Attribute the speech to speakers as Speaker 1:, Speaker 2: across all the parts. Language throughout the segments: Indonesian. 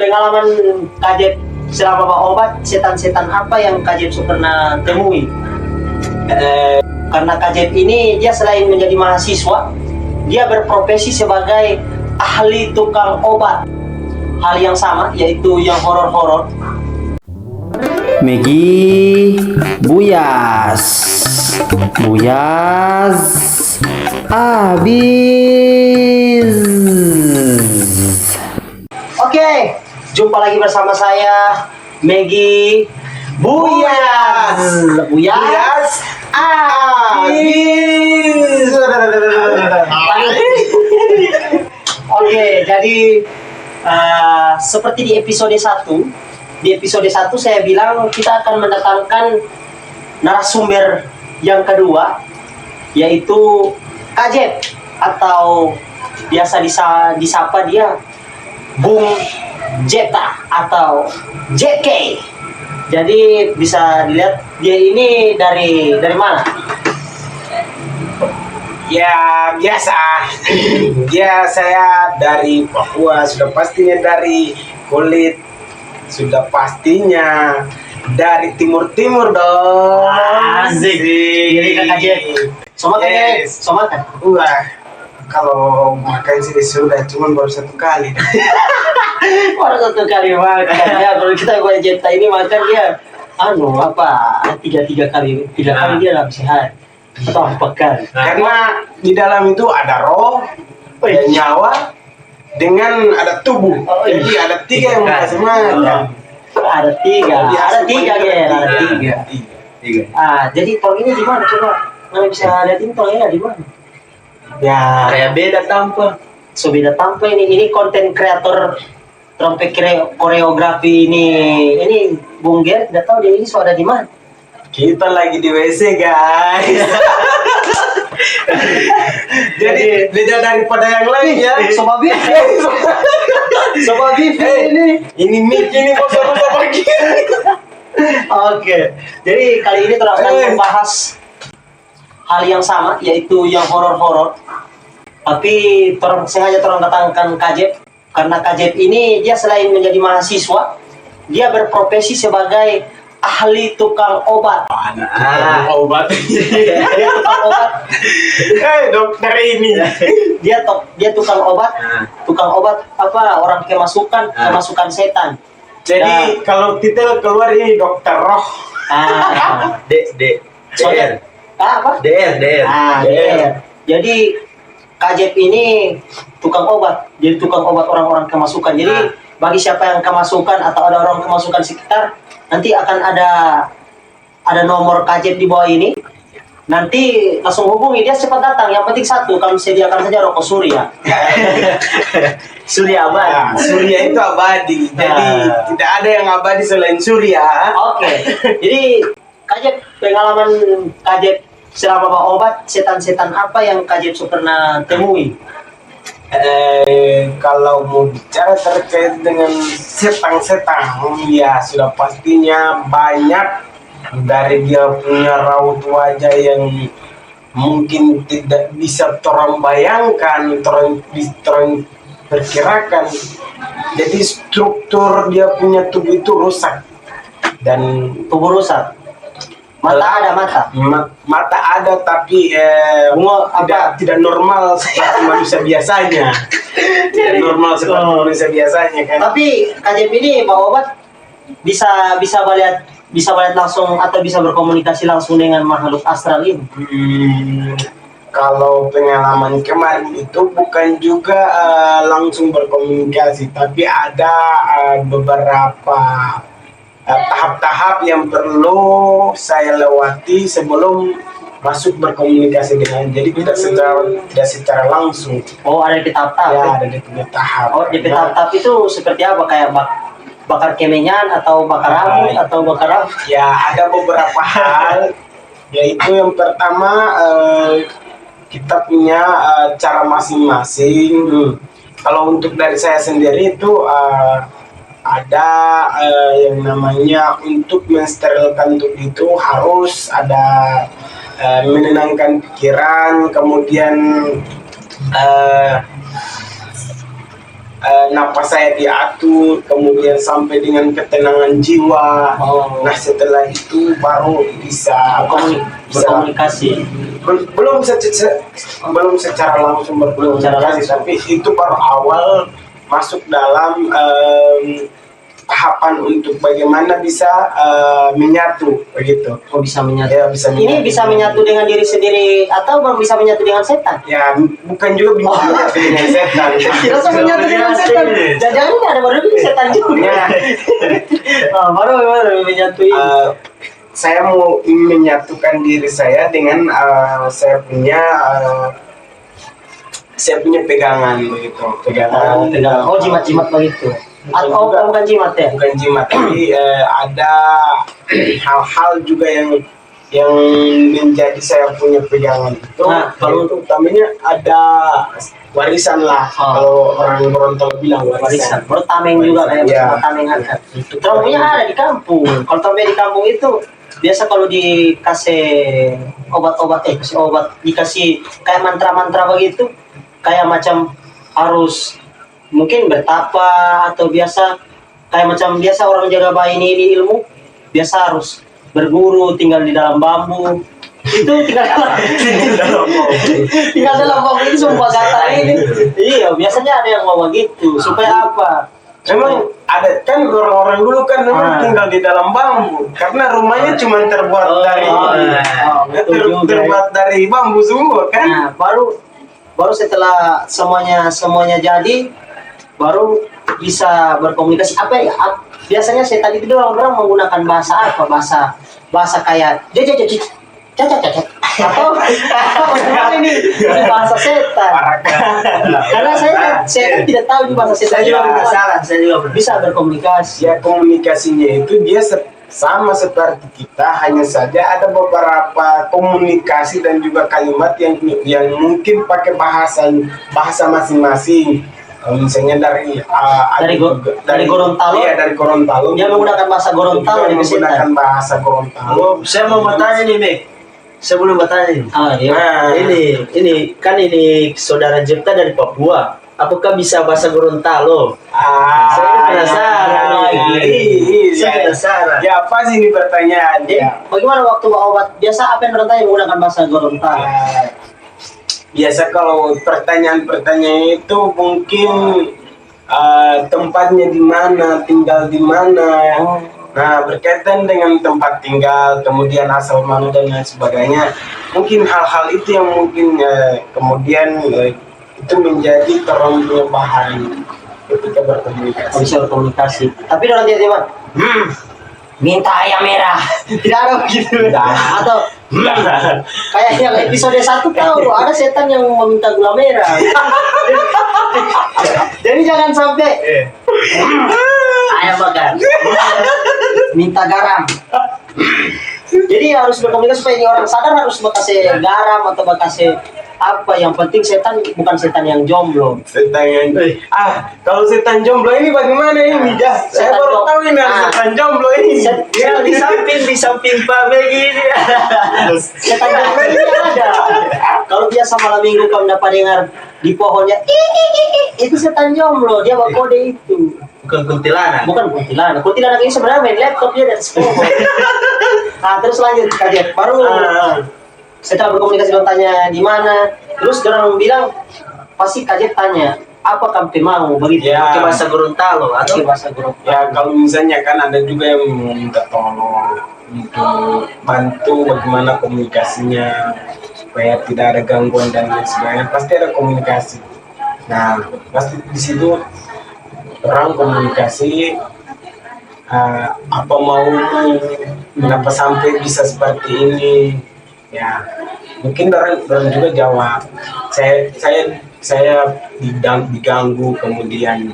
Speaker 1: pengalaman Kajep selama berobat, setan-setan apa yang Kajep pernah temui? Karena Kajep ini dia selain menjadi mahasiswa, dia berprofesi sebagai ahli tukang obat. Hal yang sama, yaitu yang horor-horor.
Speaker 2: Megi Buyas habis.
Speaker 1: Oke, jumpa lagi bersama saya Megi Buyas habis. Oke, jadi seperti di episode 1. Di episode 1 saya bilang kita akan mendatangkan narasumber yang kedua, yaitu Kajep, atau biasa disapa dia Bung Jeta atau JK. Jadi bisa dilihat dia ini dari mana?
Speaker 3: Ya biasa. Ya saya dari Papua, sudah pastinya dari kulit, sudah pastinya dari timur dong.
Speaker 1: Asik. Jadi Kajep. Somakan.
Speaker 3: Wah, kalau makan sih sudah, cuman baru 1 kali.
Speaker 1: Baru 1 kali makan ya. Kalau kita buat Jeta ini makan dia tiga kali dia dalam sehari atau 4 kali.
Speaker 3: Karena di dalam itu ada roh, ada nyawa, dengan ada tubuh. Jadi ada 3 yang makasih makan.
Speaker 1: Ada tiga. Jadi tol ini di mana coba? Nggak bisa liatin tol ini di mana?
Speaker 3: Ya,
Speaker 2: Kayak beda tampil.
Speaker 1: So beda tampil ini konten kreator trompet koreografi ini Bung Ger, tidak tahu dia ini so ada di mana?
Speaker 3: kita lagi di WC guys. Jadi beda daripada yang lain ya.
Speaker 1: Sobat Bif
Speaker 3: Ini mic ini bosok-bosok lagi.
Speaker 1: Oke, jadi kali ini kita akan membahas hal yang sama, yaitu yang horor-horor. Tapi sengaja datangkan Kajep karena Kajep ini dia selain menjadi mahasiswa, dia berprofesi sebagai ahli tukang obat.
Speaker 3: Obat.
Speaker 1: Dia tukang obat.
Speaker 3: Dokter ini.
Speaker 1: Dia tukang obat. Tukang obat apa? Orang kemasukan setan.
Speaker 3: Jadi kalau titel keluar ini dokter roh.
Speaker 1: DR. Apa?
Speaker 2: DR.
Speaker 1: Jadi Kajep ini tukang obat. Jadi tukang obat orang-orang kemasukan. Jadi bagi siapa yang kemasukan atau ada orang kemasukan sekitar, nanti akan ada nomor Kajep di bawah ini. Nanti langsung hubungi dia, cepat datang. Yang penting satu, kami sediakan saja rokok surya. Surya abadi.
Speaker 3: Nah, surya itu abadi. Jadi tidak ada yang abadi selain surya.
Speaker 1: Oke. Jadi Kajep, pengalaman Kajep selama berobat, setan-setan apa yang Kajep pernah temui?
Speaker 3: Kalau mau bicara terkait dengan setan-setan, ya sudah pastinya banyak. Dari dia punya raut wajah yang mungkin tidak bisa orang bayangkan, orang perkirakan. Jadi struktur dia punya tubuh itu rusak. Dan
Speaker 1: Tubuh rusak.
Speaker 3: mata ada tapi tidak normal seperti manusia biasanya. Tidak normal seperti manusia biasanya kan.
Speaker 1: Tapi Kajep ini bawa obat bisa melihat langsung atau bisa berkomunikasi langsung dengan makhluk astral ini.
Speaker 3: Kalau pengalaman kemarin itu bukan juga langsung berkomunikasi, tapi ada beberapa tahap-tahap yang perlu saya lewati sebelum masuk berkomunikasi dengan. Jadi tidak secara langsung.
Speaker 1: Oh, ada di tahap-tahap.
Speaker 3: Ya, ada di punya tahap.
Speaker 1: Oh, di tahap-tahap itu seperti apa? Kayak bakar kemenyan atau bakar rambut atau bakar apa?
Speaker 3: Ya, ada beberapa hal. Yaitu yang pertama, kita punya cara masing-masing. Kalau untuk dari saya sendiri itu ada yang namanya untuk mensterilkan tubuh itu harus ada menenangkan pikiran, kemudian napas saya diatur, kemudian sampai dengan ketenangan jiwa. Nah setelah itu baru bisa
Speaker 1: berkomunikasi.
Speaker 3: belum secara langsung berkomunikasi, tapi itu baru awal masuk dalam tahapan untuk bagaimana bisa menyatu begitu.
Speaker 1: Oh, bisa menyatu.
Speaker 3: Ya, bisa
Speaker 1: Ini bisa menyatu dengan diri sendiri atau bisa menyatu dengan setan?
Speaker 3: Ya, bukan juga menyatu dengan setan.
Speaker 1: Kira menyatu dengan setan. Jangan ini ada baru ini setan juga. Baru menyatu.
Speaker 3: Saya mau ingin menyatukan diri saya dengan saya punya pegangan begitu. Pegangan.
Speaker 1: Oh, jimat-jimat begitu. Atau bukan jimat ya?
Speaker 3: Bukan jimat, tapi ada hal-hal juga yang menjadi saya punya pegangan itu. Kalau untuk utamanya ada warisan lah. Kalau orang Gorontalo bilang warisan.
Speaker 1: Bertameng juga kayak bertameng akan. Traumanya ada di kampung. Kalau tameng di kampung itu biasa kalau dikasih obat-obat, kasih obat, dikasih kayak mantra-mantra begitu, kayak macam harus mungkin bertapa atau biasa kayak macam biasa orang jaga bayi ini ilmu biasa harus berguru tinggal di dalam bambu itu tinggal dalam bambu itu sumpah kata ini. Iya, biasanya ada yang mau begitu supaya apa?
Speaker 3: Memang ada kan orang-orang dulu kan memang tinggal di dalam bambu karena rumahnya cuma terbuat terbuat dari bambu semua kan.
Speaker 1: Nah, baru setelah semuanya jadi baru bisa berkomunikasi. Apa ya? Biasanya setan itu orang menggunakan bahasa apa? Bahasa kayak atau ini bahasa setan. Karena saya tidak tahu di bahasa setan. Saya juga bisa berkomunikasi.
Speaker 3: Ya, komunikasinya itu dia sama seperti kita, hanya saja ada beberapa komunikasi dan juga kalimat yang mungkin pakai bahasa masing-masing. Misalnya dari
Speaker 1: Gorontalo.
Speaker 3: Iya, dari Gorontalo.
Speaker 1: Dia menggunakan bahasa Gorontalo di
Speaker 3: menggunakan bahasa Gorontalo.
Speaker 2: Saya mau bertanya nih, Mek. Sebelum bertanya nih.
Speaker 1: Iya.
Speaker 2: Ini kan ini saudara Jepta dari Papua. Apakah bisa bahasa Gorontalo? Saya penasaran. Saya penasaran.
Speaker 3: Ya, apa sih ini pertanyaan?
Speaker 1: Bagaimana waktu obat? Biasa apa yang bertanya menggunakan bahasa Gorontalo?
Speaker 3: Biasa kalau pertanyaan-pertanyaan itu mungkin tempatnya di mana, tinggal di mana. Nah, berkaitan dengan tempat tinggal, kemudian asal mana dan lain sebagainya. Mungkin hal-hal itu yang mungkin kemudian itu menjadi terang bahan ketika berkomunikasi.
Speaker 1: Bisa berkomunikasi. Tapi orang tiba-tiba, minta ayam merah. Tidak ada begitu. Atau kayak yang episode 1 tahu ada setan yang meminta gula merah. Jadi jangan sampai ayam makan. Minta garam. Jadi harus berkomunikasi supaya ini orang sadar harus kasih garam atau kasih apa. Yang penting setan bukan setan yang jomblo.
Speaker 3: Setan yang kalau setan jomblo ini bagaimana ini? Saya baru tahu ini setan jomblo ini.
Speaker 2: Di samping Pak begini.
Speaker 1: Setan jomblo ini ada. Kalau biasa malam minggu kamu dapat dengar di pohonnya itu setan jomblo, dia bawa kode itu.
Speaker 2: Bukan kuntilanak.
Speaker 1: Kuntilanak ini sebenarnya main laptop dia dari sekolah. Terus lanjut kaget. Baru setelah berkomunikasi dengan tanya di mana, terus orang bilang pasti kaget tanya apa kamu mau begitu
Speaker 2: pakai bahasa Gorontalo atau
Speaker 1: bahasa Gorontalo.
Speaker 3: Ya, kalau misalnya kan ada juga yang meminta tolong untuk bantu bagaimana komunikasinya supaya tidak ada gangguan dan lain sebagainya, pasti ada komunikasi. Nah, pasti di situ orang komunikasi apa mau, kenapa sampai bisa seperti ini. Ya, mungkin orang juga jawab, saya diganggu, kemudian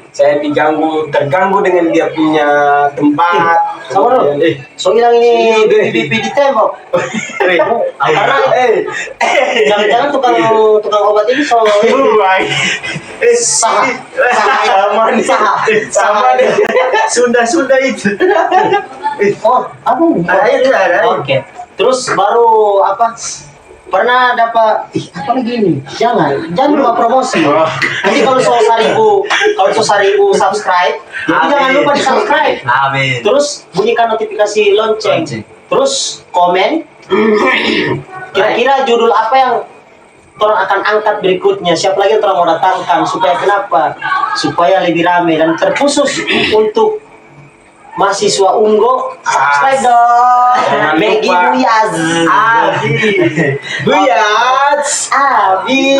Speaker 3: saya terganggu dengan dia punya tempat.
Speaker 1: Sama dong. So bilang ini BP di tembok. Karena jangan-jangan tukang obat ini
Speaker 3: sama deh.
Speaker 2: Sunda itu.
Speaker 1: Oh, apa nih?
Speaker 2: Ada.
Speaker 1: Oke. Terus baru apa? pernah dapat apa lagi ini? Jangan lupa promosi. Nanti kalau 1.000 subscribe, jadi jangan lupa di subscribe.
Speaker 2: Amin.
Speaker 1: Terus bunyikan notifikasi lonceng. Terus komen. Kira-kira judul apa yang orang akan angkat berikutnya? Siapa lagi yang orang mau datangkan? Supaya kenapa? Supaya lebih ramai dan terkhusus untuk mahasiswa Unggul, subscribe dong.
Speaker 3: Jangan
Speaker 1: Megi
Speaker 3: lupa.
Speaker 1: Buyaz.
Speaker 3: Buyat.
Speaker 1: Abis.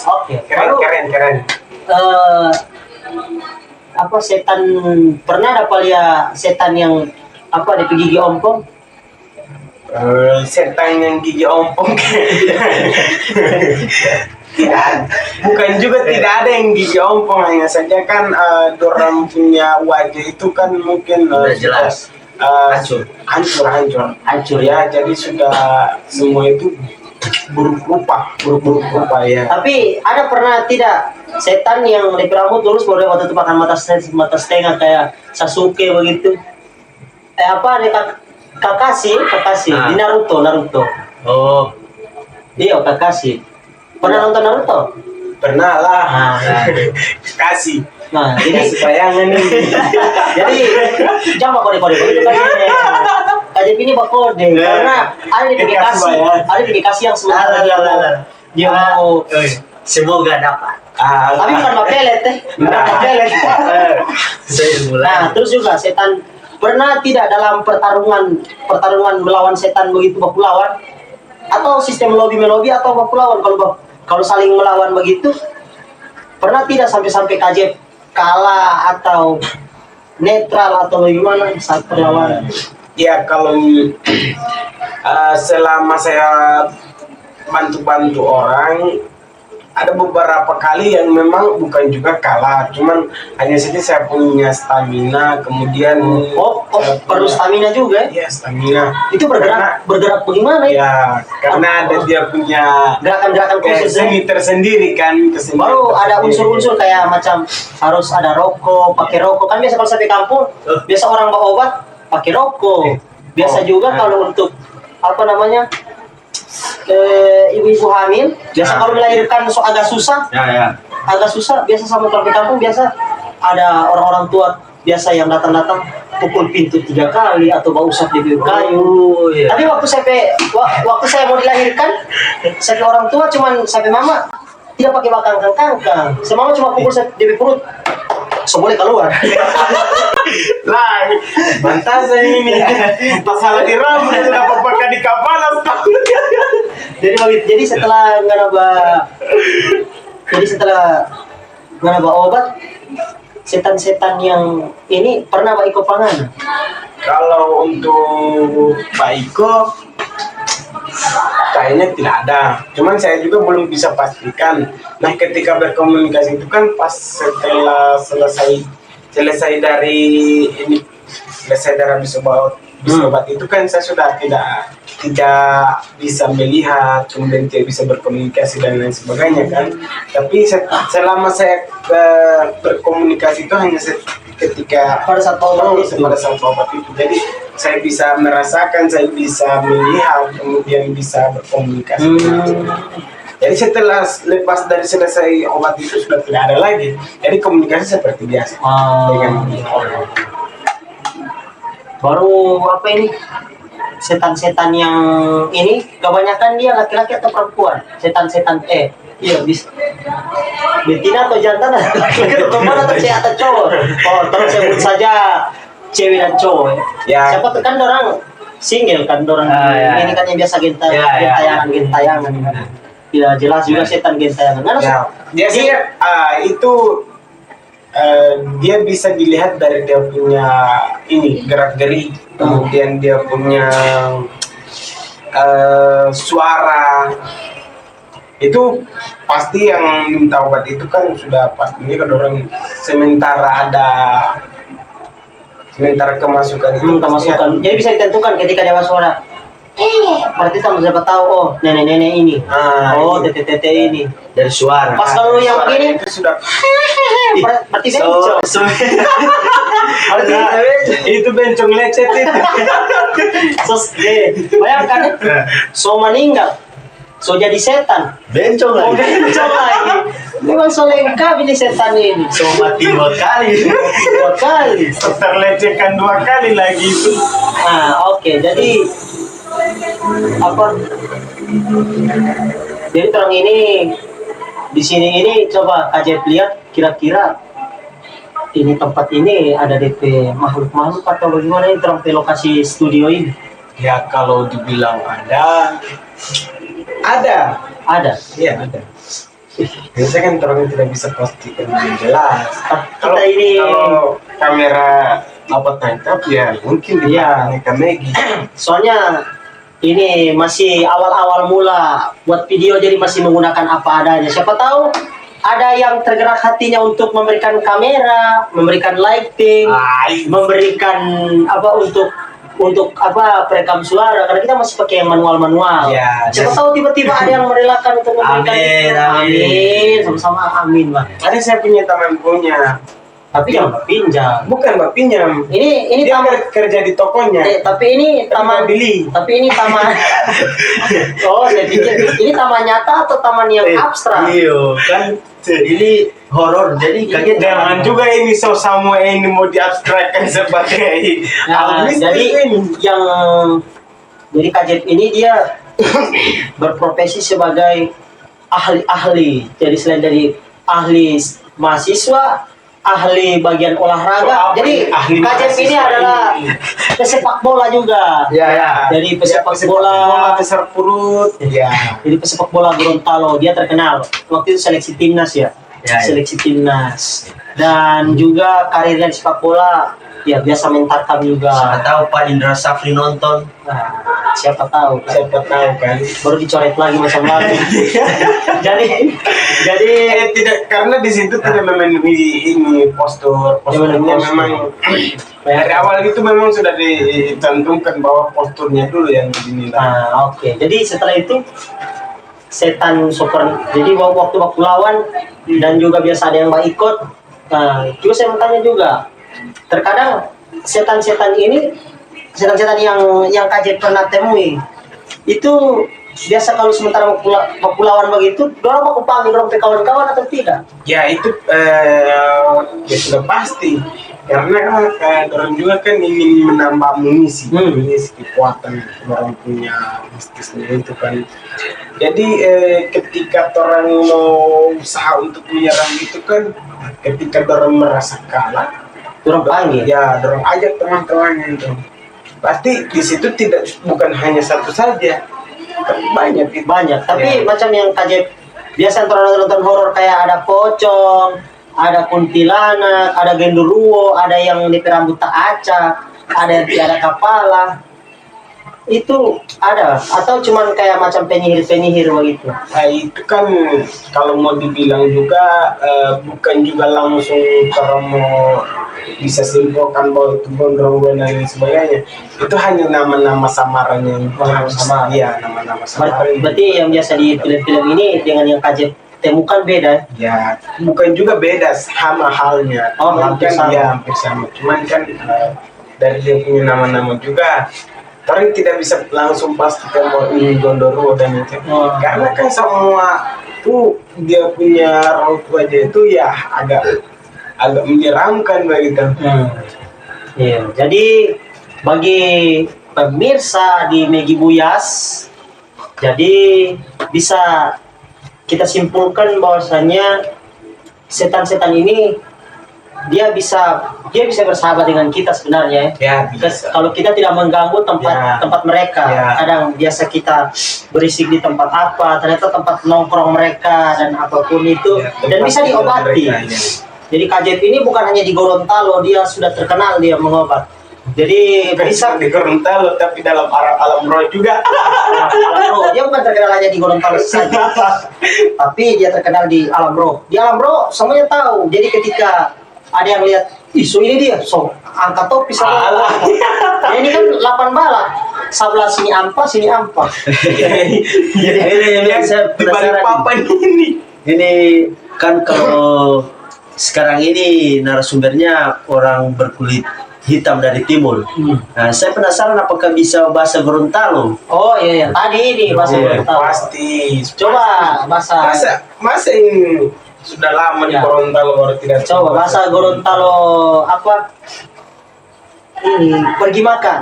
Speaker 1: Oke. Baru,
Speaker 3: Keren.
Speaker 1: apa setan pernah dapat lihat setan yang apa di gigi ompong?
Speaker 3: Setan yang gigi ompong. Tidak, bukan juga tidak ada yang gigi ompong, hanya saja kan dorang punya wajah itu kan mungkin
Speaker 2: Udah jelas.
Speaker 3: hancur ya, jadi sudah semua itu buruk rupa ya.
Speaker 1: Tapi ada pernah tidak setan yang lebih rambut lurus boleh waktu itu makan mata setengah kayak Sasuke begitu? Apa nih Kakashi di Naruto.
Speaker 2: Oh,
Speaker 1: Iya Kakashi. Pernah nonton Naruto?
Speaker 3: Pernah lah. Kasih
Speaker 1: Nah, jadi
Speaker 3: bayangan nih.
Speaker 1: jadi jangan kode itu kan KJP ini kode karena ada dikasih yang sementara dia mau
Speaker 2: semoga dapat.
Speaker 1: tapi bukan mapelet mapelet.
Speaker 2: Saya mulai.
Speaker 1: Nah, terus juga setan pernah tidak dalam pertarungan melawan setan begitu baku lawan atau sistem lobby atau baku lawan kalau saling melawan begitu pernah tidak sampai KJ kalah atau netral atau bagaimana saat perlawanan?
Speaker 3: Ya kalau selama saya bantu orang, ada beberapa kali yang memang bukan juga kalah, cuman hanya saja saya punya stamina, kemudian
Speaker 1: Perlu stamina juga ya?
Speaker 3: ya stamina
Speaker 1: Itu bergerak bagaimana ya?
Speaker 3: ya karena ada dia punya
Speaker 1: Gerakan-gerakan khusus ya?
Speaker 3: seni tersendiri kan, kesenian
Speaker 1: Baru ada
Speaker 3: tersendiri.
Speaker 1: unsur-unsur kayak macam harus ada rokok, pakai rokok kan biasa kalau sampai kampung biasa orang bawa obat pakai rokok. Biasa juga kalau untuk apa namanya ibu-ibu hamil biasa kalau melahirkan agak susah biasa sama orang di kampung biasa ada orang-orang tua biasa yang datang pukul pintu 3 kali atau bau usap di biru kayu.
Speaker 2: Iya.
Speaker 1: Tapi waktu saya mau dilahirkan sampai orang tua cuman sampai mama dia pakai kangkang. Semama cuma pukul di perut. So boleh keluar.
Speaker 3: Lah, bantasan ini. Masalah di rambut itu dapat pakai di kepala.
Speaker 1: Jadi setelah nggak obat setan-setan yang ini pernah Pak Iko pangan?
Speaker 3: Kalau untuk Pak Iko kayaknya tidak ada. Cuman saya juga belum bisa pastikan. Nah, ketika berkomunikasi itu kan pas setelah selesai dari habis obat itu kan saya sudah tidak bisa melihat, kemudian tidak bisa berkomunikasi dan lain sebagainya kan. Tapi selama saya berkomunikasi itu hanya ketika
Speaker 1: Pada saat
Speaker 3: obat itu. Jadi saya bisa merasakan, saya bisa melihat, kemudian bisa berkomunikasi. Jadi setelah lepas dari selesai obat itu sudah tidak ada lagi. Jadi komunikasi seperti biasa dengan orang.
Speaker 1: Baru apa ini? Setan-setan yang ini kebanyakan dia laki-laki atau perempuan? Setan-setan iya bisa betina atau jantan laki-laki atau perempuan atau cewek atau cowok? Terus sebut saja cewek dan cowok
Speaker 3: Ya.
Speaker 1: Siapa tuh kan orang single kan orang ini kan yang biasa gentayangan tidak jelas juga setan gentayangan
Speaker 3: Ya, biasanya itu dia bisa dilihat dari dia punya gerak geri, kemudian dia punya suara. Itu pasti yang minta obat itu kan sudah pasti kan orang sementara kemasukan itu
Speaker 1: kemasukan. Jadi bisa ditentukan ketika dia suara berarti sama siapa tahu, oh nenek-nenek ini, oh tete-tete ini.
Speaker 2: Dari suara.
Speaker 1: Pas kalau yang begini,
Speaker 3: Itu sudah
Speaker 1: berarti bencong. Berarti
Speaker 3: itu bencong lecet itu.
Speaker 1: bayangkan, so meninggal, so jadi setan.
Speaker 2: Bencong
Speaker 1: Oh,
Speaker 2: lagi.
Speaker 1: bencong lagi. Memang so lengkap ini setan ini.
Speaker 2: So mati 2 kali.
Speaker 1: 2 kali.
Speaker 3: Terlecehkan 2 kali lagi itu.
Speaker 1: Nah, oke. Jadi apa? Jadi terang ini di sini ini coba Ajep lihat kira-kira ini tempat ini ada DP makhluk-makhluk atau bagaimana ini terang di lokasi studio ini?
Speaker 3: Ya kalau dibilang ada.
Speaker 1: Ada.
Speaker 3: Iya ada. Biasanya kan orang tidak bisa pastikan dengan jelas.
Speaker 1: Kita ini
Speaker 3: Kalau kamera dapat tangkap ya mungkin
Speaker 1: Iya.
Speaker 3: dipakai Megi.
Speaker 1: soalnya ini masih awal-awal mula buat video jadi masih menggunakan apa adanya. Siapa tahu ada yang tergerak hatinya untuk memberikan kamera, memberikan lighting, memberikan apa untuk apa perekam suara karena kita masih pakai yang manual.
Speaker 3: Ya,
Speaker 1: Siapa tahu tiba-tiba ada yang merelakan untuk memberikan. Amin. Sama-sama amin, Bang.
Speaker 3: Ada saya punya teman punya,
Speaker 1: Tapi jangan pinjam.
Speaker 3: bukan mbak pinjam.
Speaker 1: Ini
Speaker 3: Dia
Speaker 1: taman.
Speaker 3: kerja di tokonya.
Speaker 1: Tapi ini taman
Speaker 3: beli.
Speaker 1: Tapi ini taman. Oh, saya pikir ini taman nyata atau taman yang abstrak?
Speaker 2: Iya, kan ini horor jadi kaget.
Speaker 3: Jangan juga ini semua ini mau diabstrakkan sebagai
Speaker 1: Nah, jadi jadi Kajep ini dia berprofesi sebagai ahli-ahli. Jadi selain dari ahli mahasiswa, ahli bagian olahraga. Jadi
Speaker 3: ahli
Speaker 1: Kajep ini
Speaker 3: mahasiswa
Speaker 1: adalah
Speaker 3: ini.
Speaker 1: pesepak bola juga.
Speaker 2: Ya.
Speaker 1: Jadi pesepak bola.
Speaker 3: besar perut. Ya.
Speaker 1: Jadi pesepak bola Gorontalo dia terkenal. Waktu itu seleksi timnas ya.
Speaker 2: Ya, ya.
Speaker 1: Seleksi timnas. Dan juga karirnya di sepak bola ya biasa main tarkam juga.
Speaker 2: Siapa tahu Pak Indra Safri nonton.
Speaker 1: Nah, siapa tahu kan.
Speaker 3: Siapa tahu kan.
Speaker 1: Baru dicoret lagi macam lagi. jadi
Speaker 3: Tidak karena di situ tidak memenuhi ini posturnya
Speaker 1: postur.
Speaker 3: memang dari awal itu memang sudah ditentukan bahwa posturnya dulu yang dinilai.
Speaker 1: nah, oke. Jadi setelah itu setan super. Jadi waktu lawan dan juga biasa ada yang mau ikut. Nah, juga saya mau tanya juga. Terkadang setan-setan yang Kajep pernah temui itu biasa kalau sementara mau lawan begitu, dorang mau panggil dorang kawan-kawan atau tidak?
Speaker 3: Ya itu ya sudah pasti karena orang juga kan ingin menambah amunisi, kekuatan orang punya mistisnya itu kan. Jadi ketika orang mau usaha untuk menyerang itu kan, ketika orang merasa kalah,
Speaker 1: Dorang panggil.
Speaker 3: ya dorang ajak teman-temannya itu. Pasti di situ bukan hanya satu saja, tapi banyak.
Speaker 1: Banyak. Tapi
Speaker 3: Ya.
Speaker 1: macam yang Kajep biasa nonton horor kayak ada pocong, ada kuntilanak, ada genderuwo, ada yang di rambut tak acak, ada yang tiada kepala. Itu ada atau cuman kayak macam penyihir begitu?
Speaker 3: Nah, itu kan kalau mau dibilang juga bukan juga langsung kalau mau bisa simpulkan bahwa itu gondrong dan lain sebagainya. Itu hanya nama-nama samaran yang
Speaker 1: Nama-nama.
Speaker 3: Iya, nama-nama samaran.
Speaker 1: Berarti yang biasa di film-film ini dengan yang Kajep temukan beda.
Speaker 3: Ya, bukan juga beda, sama halnya.
Speaker 1: Oh,
Speaker 3: Cuman
Speaker 1: hampir
Speaker 3: kan
Speaker 1: sama.
Speaker 3: ya hampir sama. Cuman kan dari dia punya nama-nama juga. Tapi tidak bisa langsung pastikan bahwa ini Gondoruo dan itu.
Speaker 1: Oh.
Speaker 3: Karena kan semua tuh dia punya raut wajah itu ya agak menyeramkan begitu.
Speaker 1: Iya. Jadi bagi pemirsa di Megi Buyas, jadi bisa kita simpulkan bahwasanya setan-setan ini dia bisa bersahabat dengan kita sebenarnya.
Speaker 3: Ya, bisa.
Speaker 1: Kalau kita tidak mengganggu tempat mereka,
Speaker 3: Ya.
Speaker 1: kadang biasa kita berisik di tempat apa, ternyata tempat nongkrong mereka dan apapun itu,
Speaker 3: Ya,
Speaker 1: dan
Speaker 3: tempat
Speaker 1: bisa
Speaker 3: tinggal
Speaker 1: diobati.
Speaker 3: mereka, ya.
Speaker 1: Jadi Kajep ini bukan hanya di Gorontalo, dia sudah terkenal dia mengobat. Jadi
Speaker 3: Bukan
Speaker 1: bisa
Speaker 3: di Gorontalo tapi dalam alam roh juga.
Speaker 1: alam roh. Dia bukan terkenal hanya di Gorontalo saja, tapi dia terkenal di alam roh. Di alam roh semuanya tahu. Jadi ketika ada yang lihat, ih so ini dia, so angkat topi sama
Speaker 3: Alah.
Speaker 1: Ya, ini kan 8 bala. sebelah sini ampa.
Speaker 2: Jadi ini saya
Speaker 3: di balik
Speaker 2: penasaran.
Speaker 3: papan ini.
Speaker 2: Ini kan kalau sekarang ini narasumbernya orang berkulit hitam dari timur. Nah, saya penasaran apakah bisa bahasa Gorontalo?
Speaker 1: Oh iya, tadi ini bahasa
Speaker 2: Iya,
Speaker 1: Gorontalo.
Speaker 3: Pasti.
Speaker 1: Coba bahasa
Speaker 3: Masa ini sudah lama di
Speaker 1: Ya.
Speaker 3: Gorontalo baru tidak tahu
Speaker 1: Coba bahasa Gorontalo apa? Ini pergi makan.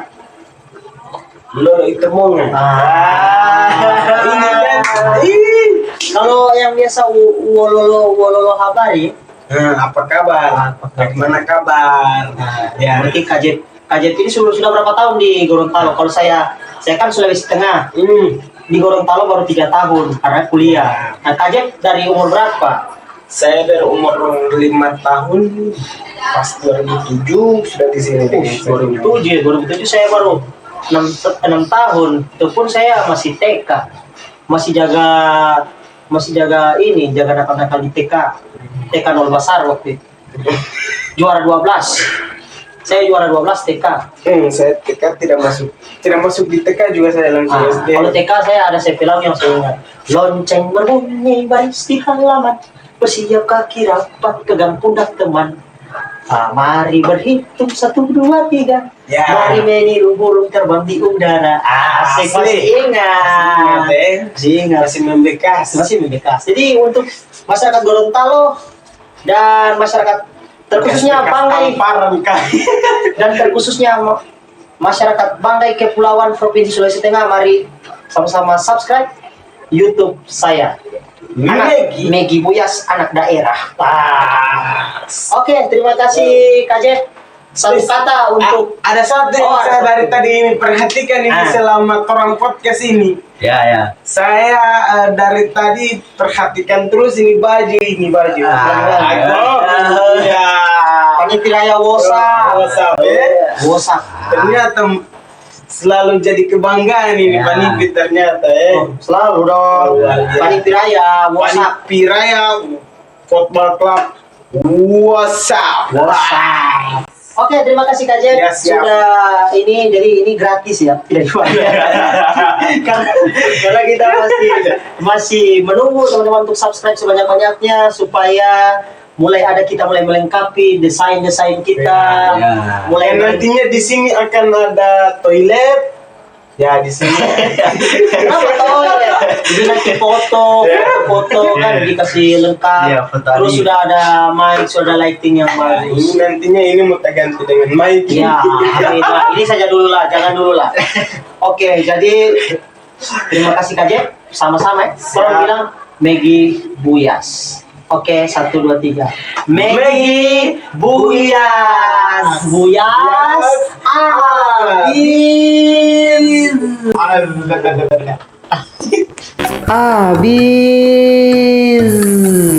Speaker 3: Lo itu mau nggak? Ini kan.
Speaker 1: Kalau yang biasa wololo habari,
Speaker 3: Apa kabar? Bagaimana kabar? Ya.
Speaker 1: berarti KJP ini sudah berapa tahun di Gorontalo? Kalau saya kan Sulawesi Tengah. Di Gorontalo baru 3 tahun karena kuliah. Nah, KJP dari umur berapa?
Speaker 3: Saya dari umur 5 tahun pas 2007 sudah di sini.
Speaker 1: 2007 saya baru 6 tahun. Itu pun saya masih TK. Masih jaga ini, jaga nakal-nakal di TK 0 besar waktu itu. Juara 12. Saya juara 12 TK.
Speaker 3: Saya TK tidak masuk di TK juga saya langsung
Speaker 1: Ah,
Speaker 3: SD.
Speaker 1: kalau TK saya ada film yang saya ingat. Lonceng berbunyi baris di halaman, bersiapkah rapat pegang pundak teman. Mari berhitung 1, 2, 3.
Speaker 3: Ya.
Speaker 1: Mari meniru burung terbang di udara. Asik,
Speaker 3: Asli.
Speaker 1: masih ingat. Masih ingat.
Speaker 3: Masih membekas.
Speaker 1: Masih membekas. Jadi untuk masyarakat Gorontalo dan masyarakat terkhususnya Banggai
Speaker 3: Tamparan kali.
Speaker 1: dan terkhususnya masyarakat Banggai Kepulauan Provinsi Sulawesi Tengah, mari sama-sama subscribe YouTube saya. Megi Buyas, anak daerah. Oke, terima kasih Kak Jeff. Satu kata untuk
Speaker 3: Ada satu yang
Speaker 1: Oh,
Speaker 3: saya
Speaker 1: ada
Speaker 3: dari
Speaker 1: satu.
Speaker 3: tadi ini perhatikan ini
Speaker 1: Ah.
Speaker 3: selama orang podcast ini.
Speaker 2: Ya.
Speaker 3: Saya dari tadi perhatikan terus ini baju. Ya.
Speaker 1: Panitia Wosa. Wosa.
Speaker 3: Ternyata selalu jadi kebanggaan ini
Speaker 2: Ya.
Speaker 3: Panipit ternyata
Speaker 1: Selalu dong.
Speaker 3: Luar biasa.
Speaker 1: Panitia Wosa.
Speaker 3: Piraya Football Club WhatsApp.
Speaker 1: Oke, terima kasih Kak Jeff.
Speaker 3: Ya, siap.
Speaker 1: Sudah ini gratis ya, tidak dibayar. karena kita masih menunggu teman-teman untuk subscribe sebanyak-banyaknya supaya mulai melengkapi desain kita.
Speaker 2: Ya.
Speaker 1: Mulai
Speaker 3: Nantinya di sini akan ada toilet. Ya di sini.
Speaker 1: Kenapa toilet? Jadi nanti foto kan dikasih lengkap.
Speaker 2: Iya, foto
Speaker 1: Terus
Speaker 2: Ali.
Speaker 1: sudah ada mic, sudah ada lighting yang
Speaker 3: Ini
Speaker 1: bagus.
Speaker 3: nantinya ini mau ganti dengan mic.
Speaker 1: Ya, ini saja dulu lah, jangan dulu lah. Oke, jadi terima kasih Kak Jeff, sama-sama ya. Tolong
Speaker 3: Siap.
Speaker 1: bilang Megi Buyas. Oke, 1, 2, 3. Megi Buyas. Buyas. Abis.